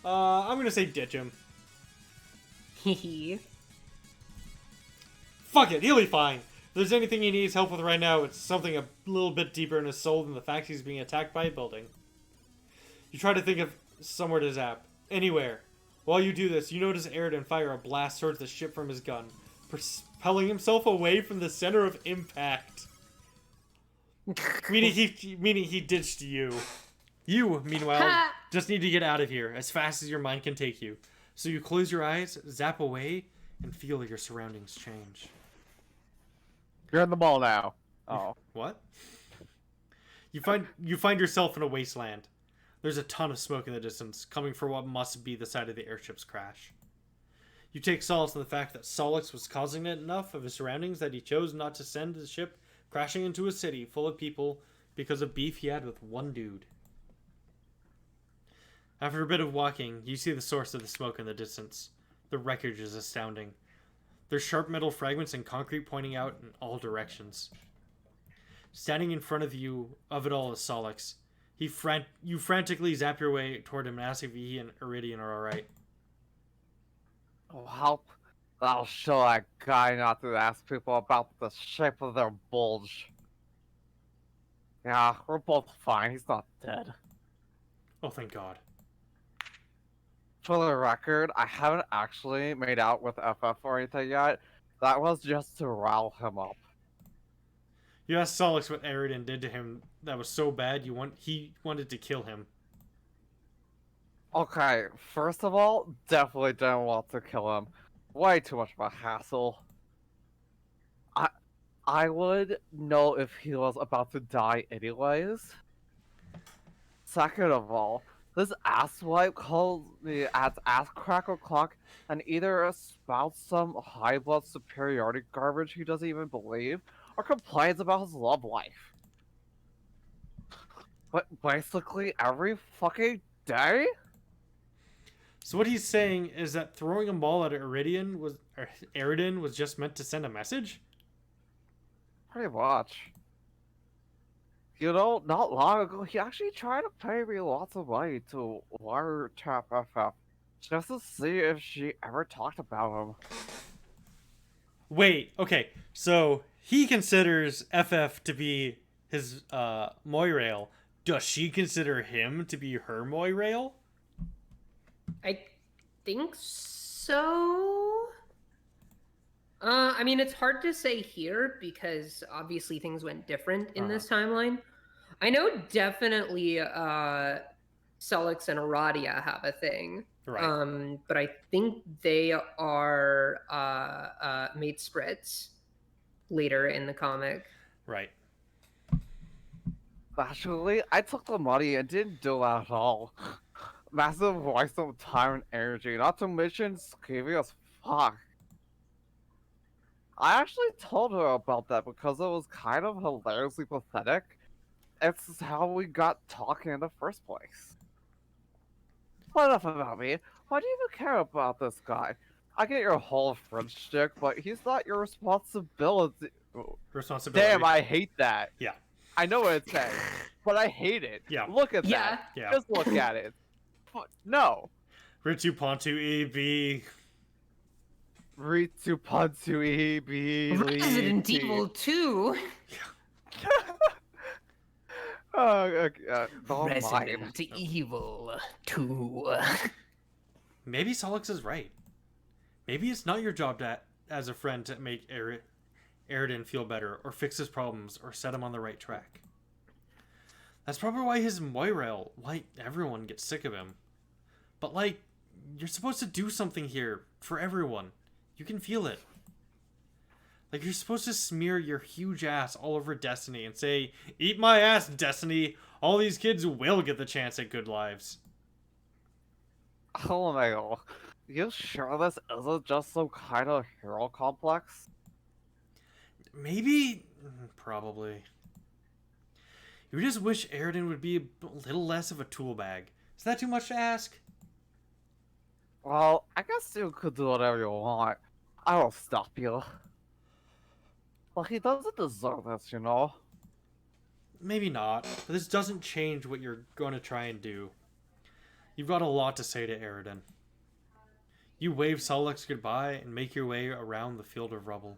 I'm gonna say ditch him. Hehe. Fuck it, he'll be fine. If there's anything he needs help with right now, it's something a little bit deeper in his soul than the fact he's being attacked by a building. You try to think of somewhere to zap. Anywhere. While you do this, you notice Aridin fire a blast towards the ship from his gun, propelling himself away from the center of impact. meaning he ditched you. You, meanwhile, just need to get out of here as fast as your mind can take you. So you close your eyes, zap away, and feel your surroundings change. You're in the mall now. Oh. What? You find yourself in a wasteland. There's a ton of smoke in the distance, coming from what must be the side of the airship's crash. You take solace in the fact that Solix was causing it enough of his surroundings that he chose not to send the ship crashing into a city full of people because of beef he had with one dude. After a bit of walking, you see the source of the smoke in the distance. The wreckage is astounding. There's sharp metal fragments and concrete pointing out in all directions. Standing in front of you of it all is Solix. You frantically zap your way toward him and ask if he and Iridian are alright. Oh, help. I'll show that guy not to ask people about the shape of their bulge. Yeah, we're both fine. He's not dead. Oh, thank God. For the record, I haven't actually made out with FF or anything yet. That was just to rile him up. You asked Solix what Aridin did to him that was so bad he wanted to kill him. Okay, first of all, definitely didn't want to kill him. Way too much of a hassle. I would know if he was about to die anyways. Second of all, this asswipe calls me at ass crack o'clock and either spouts some high blood superiority garbage he doesn't even believe, or complains about his love life. But basically every fucking day? So what he's saying is that throwing a ball at Aridin was just meant to send a message? Pretty much. You know, not long ago, he actually tried to pay me lots of money to wiretap FF, just to see if she ever talked about him. Wait, okay, so he considers FF to be his Moirail. Does she consider him to be her Moirail? I think so. I mean, it's hard to say here because obviously things went different in this timeline. I know definitely Solix and Aradia have a thing. Right. But I think they are made spreads later in the comic. Right. Actually, I took the money and didn't do that at all. Massive waste of time and energy, not to mention skeevy as fuck. I actually told her about that because it was kind of hilariously pathetic. It's how we got talking in the first place. But enough about me. Why do you even care about this guy? I get your whole French shtick, but he's not your responsibility. Responsibility. Damn, I hate that. Yeah. I know what it's saying, but I hate it. Yeah. Look at Yeah. that. Yeah. Just look at it. No. Ritu Pontu EB. Ritu Pontu EB. Resident Evil 2. Resident Evil 2. Maybe Solix is right. Maybe it's not your job as a friend to make Aridin feel better, or fix his problems, or set him on the right track. That's probably why his Moirail, why everyone gets sick of him. But, like, you're supposed to do something here for everyone. You can feel it. Like, you're supposed to smear your huge ass all over Destiny and say, "Eat my ass, Destiny. All these kids will get the chance at good lives." Oh my god. You sure this isn't just some kind of hero complex? Maybe? Probably. You just wish Aridin would be a little less of a tool bag. Is that too much to ask? Well, I guess you could do whatever you want. I won't stop you. But he doesn't deserve this, you know? Maybe not, but this doesn't change what you're going to try and do. You've got a lot to say to Aridin. You wave Solix goodbye and make your way around the field of rubble.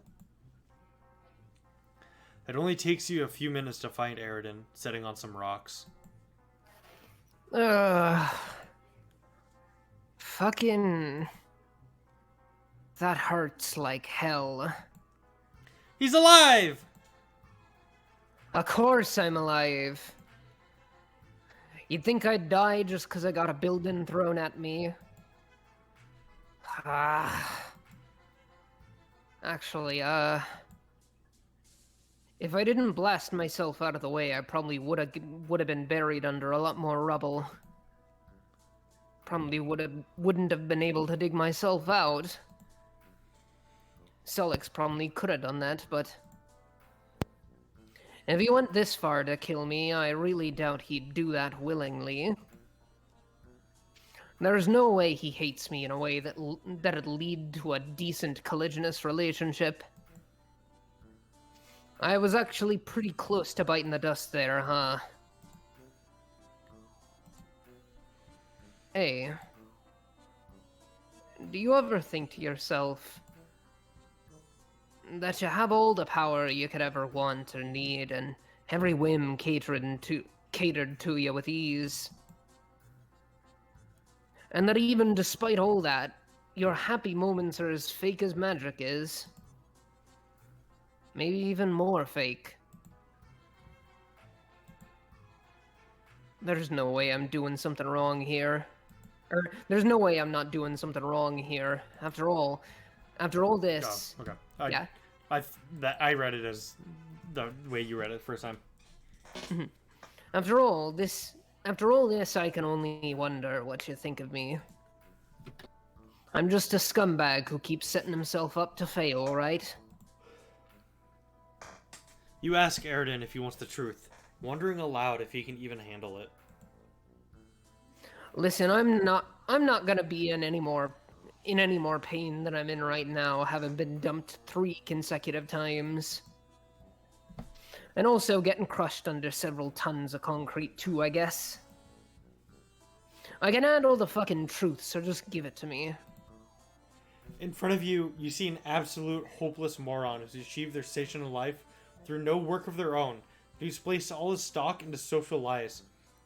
It only takes you a few minutes to find Aridin sitting on some rocks. Fucking... That hurts like hell. He's alive! Of course I'm alive. You'd think I'd die just because I got a building thrown at me. Actually, if I didn't blast myself out of the way, I probably would have been buried under a lot more rubble. Probably wouldn't have been able to dig myself out. Solix probably could have done that, but if he went this far to kill me, I really doubt he'd do that willingly. There's no way he hates me in a way that'd lead to a decent colliginous relationship. I was actually pretty close to biting the dust there, huh? Hey, do you ever think to yourself that you have all the power you could ever want or need, and every whim catered to you with ease? And that even despite all that, your happy moments are as fake as magic is. Maybe even more fake. There's no way I'm doing something wrong here. There's no way I'm not doing something wrong here. After all this... Oh, okay. Yeah? I read it as the way you read it first time. After all this, I can only wonder what you think of me. I'm just a scumbag who keeps setting himself up to fail, right? You ask Aridin if he wants the truth, wondering aloud if he can even handle it. Listen, I'm not gonna be in any more pain than I'm in right now, having been dumped 3 consecutive times. And also getting crushed under several tons of concrete too, I guess. I can handle the fucking truth, so just give it to me. In front of you, you see an absolute hopeless moron who's achieved their station in life through no work of their own, but he's placed all his stock into social lies.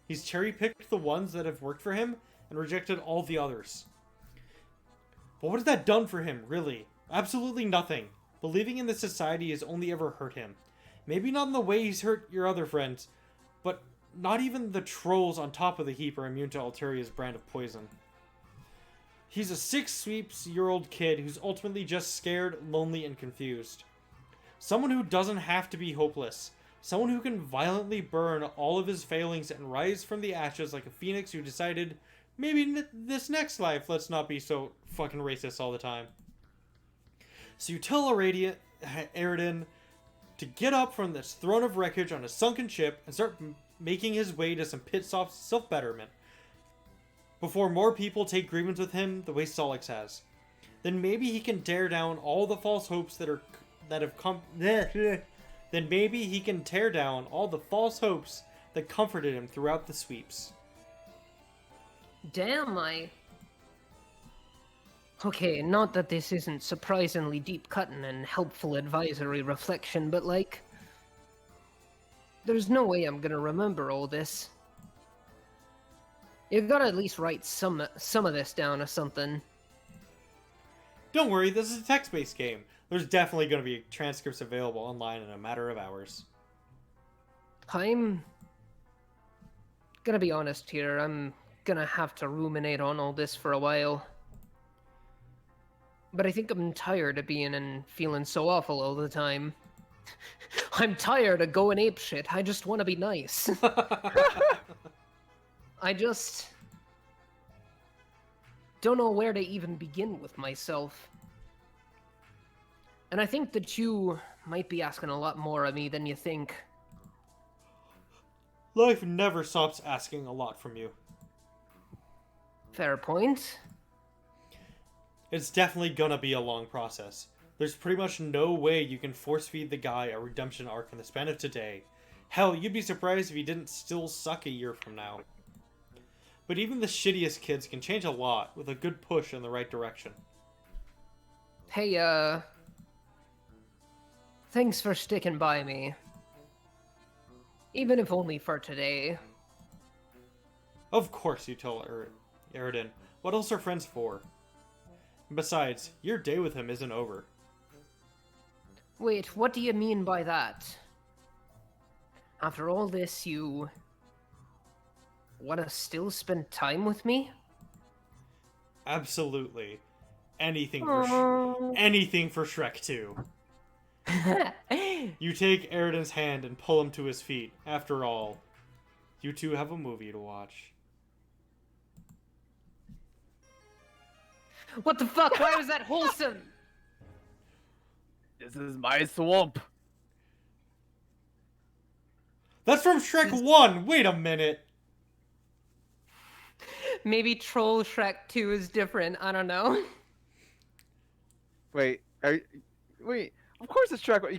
He's cherry-picked the ones that have worked for him and rejected all the others. But what has that done for him, really? Absolutely nothing. Believing in this society has only ever hurt him. Maybe not in the way he's hurt your other friends, but not even the trolls on top of the heap are immune to Alteria's brand of poison. He's a 6-year-old kid who's ultimately just scared, lonely, and confused. Someone who doesn't have to be hopeless. Someone who can violently burn all of his failings and rise from the ashes like a phoenix who decided, maybe this next life, let's not be so fucking racist all the time. So you tell Aridin to get up from this throne of wreckage on a sunken ship and start making his way to some pit stop self-betterment before more people take grievance with him the way Solix has. Then maybe he can tear down all the false hopes Then maybe he can tear down all the false hopes that comforted him throughout the sweeps. Damn, Okay, not that this isn't surprisingly deep-cutting and helpful advisory reflection, but like... There's no way I'm gonna remember all this. You gotta at least write some of this down or something. Don't worry, this is a text-based game. There's definitely going to be transcripts available online in a matter of hours. I'm gonna be honest here. I'm gonna have to ruminate on all this for a while. But I think I'm tired of being and feeling so awful all the time. I'm tired of going apeshit. I just want to be nice. I just don't know where to even begin with myself. And I think that you might be asking a lot more of me than you think. Life never stops asking a lot from you. Fair point. It's definitely gonna be a long process. There's pretty much no way you can force feed the guy a redemption arc in the span of today. Hell, you'd be surprised if he didn't still suck a year from now. But even the shittiest kids can change a lot with a good push in the right direction. Hey, thanks for sticking by me. Even if only for today. Of course you tell Eridan. What else are friends for? And besides, your day with him isn't over. Wait, what do you mean by that? After all this, you want to still spend time with me? Absolutely. Anything for Shrek 2. You take Eridan's hand and pull him to his feet. After all, you two have a movie to watch. What the fuck? Why was that wholesome? This is my swamp. That's from Shrek 1! Wait a minute! Maybe Troll Shrek 2 is different. I don't know. Wait, wait. Of course it's Shrek. You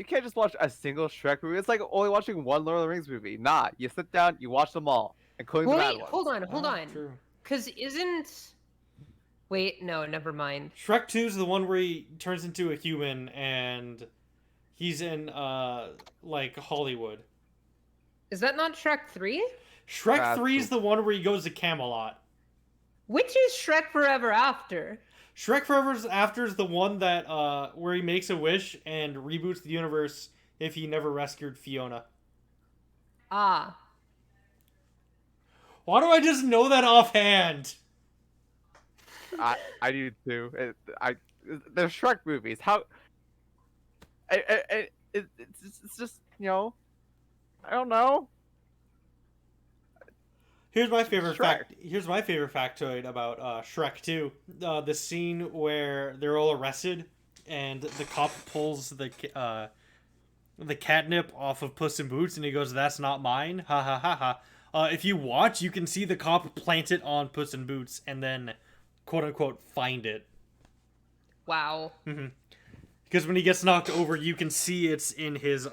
can't just watch a single Shrek movie. It's like only watching one Lord of the Rings movie. Nah, you sit down, you watch them all, including the bad Wait, ones. hold on. True. Because isn't... Wait, no, never mind. Shrek 2 is the one where he turns into a human and he's in, like, Hollywood. Is that not Shrek 3? Shrek 3 is the one where he goes to Camelot. Which is Shrek Forever After? Shrek Forever After is the one that, where he makes a wish and reboots the universe if he never rescued Fiona. Ah. Why do I just know that offhand? I do too. They're Shrek movies. How? It's just, you know, I don't know. Here's my favorite Shrek. fact. Here's my favorite factoid about Shrek 2. The scene where they're all arrested and the cop pulls the catnip off of Puss in Boots and he goes, "That's not mine." Ha ha ha ha. If you watch, you can see the cop plant it on Puss in Boots and then, quote unquote, find it. Wow. Because when he gets knocked over, you can see it's in his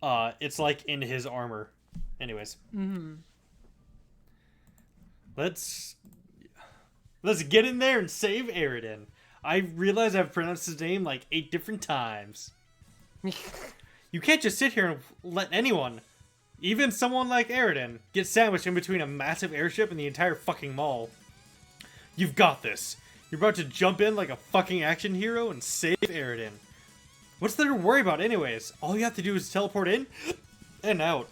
it's like in his armor. Anyways. Let's get in there and save Eridan. I realize I've pronounced his name like 8 different times. You can't just sit here and let anyone, even someone like Eridan, get sandwiched in between a massive airship and the entire fucking mall. You've got this. You're about to jump in like a fucking action hero and save Eridan. What's there to worry about anyways? All you have to do is teleport in and out.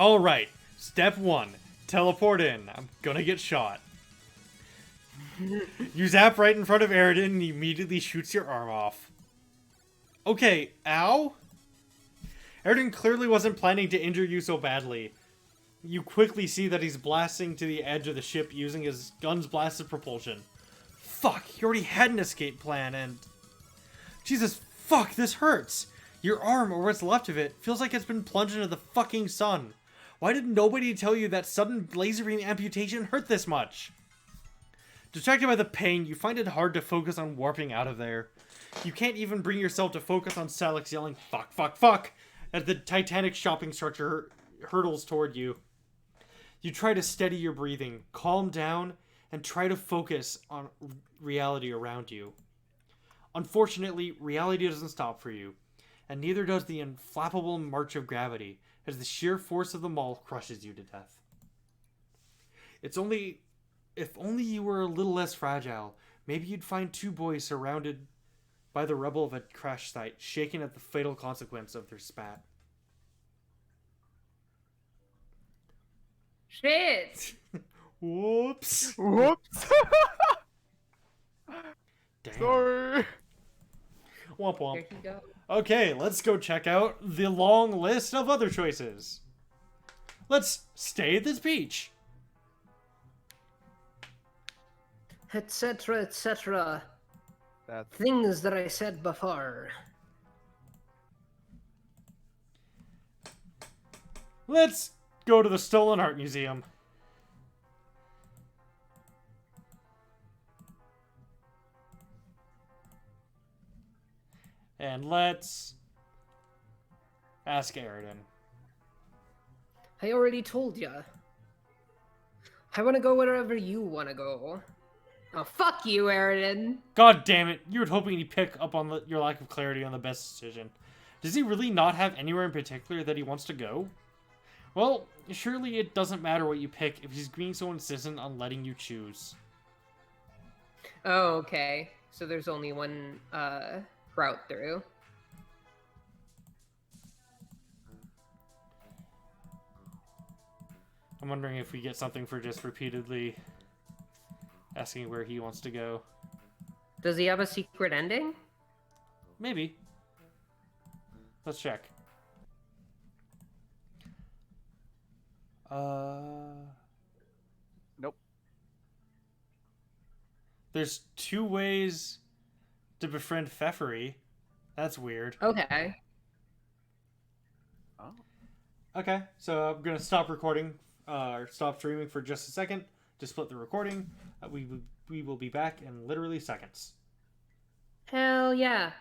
Alright, step 1. Teleport in. I'm gonna get shot. You zap right in front of Eridan and he immediately shoots your arm off. Okay, ow? Eridan clearly wasn't planning to injure you so badly. You quickly see that he's blasting to the edge of the ship using his gun's blasted propulsion. Fuck, he already had an escape plan and... Jesus, fuck, this hurts! Your arm, or what's left of it, feels like it's been plunged into the fucking sun. Why did nobody tell you that sudden laser beam amputation hurt this much? Distracted by the pain, you find it hard to focus on warping out of there. You can't even bring yourself to focus on Salix yelling, "Fuck, fuck, fuck," as the Titanic shopping structure hurtles toward you. You try to steady your breathing, calm down, and try to focus on reality around you. Unfortunately, reality doesn't stop for you, and neither does the inflappable march of gravity, as the sheer force of the mall crushes you to death. If only you were a little less fragile, maybe you'd find 2 boys surrounded by the rubble of a crash site, shaken at the fatal consequence of their spat. Shit. Whoops. Whoops. Damn. Sorry. Womp womp. There you go. Okay, let's go check out the long list of other choices. Let's stay at this beach. Etc. etc. That's Things that I said before. Let's go to the Stolen Art Museum. And let's ask Aridin. I already told ya. I want to go wherever you want to go. Oh, fuck you, Aridin. God damn it, you were hoping he'd pick up on your lack of clarity on the best decision. Does he really not have anywhere in particular that he wants to go? Well, surely it doesn't matter what you pick if he's being so insistent on letting you choose. Oh, okay. So there's only one route through. I'm wondering if we get something for just repeatedly asking where he wants to go. Does he have a secret ending? Maybe. Let's check. nope. There's 2 ways to befriend Pfeffery. That's weird. Okay. Oh. Okay, so I'm gonna stop recording, or stop streaming for just a second to split the recording. We will be back in literally seconds. Hell yeah.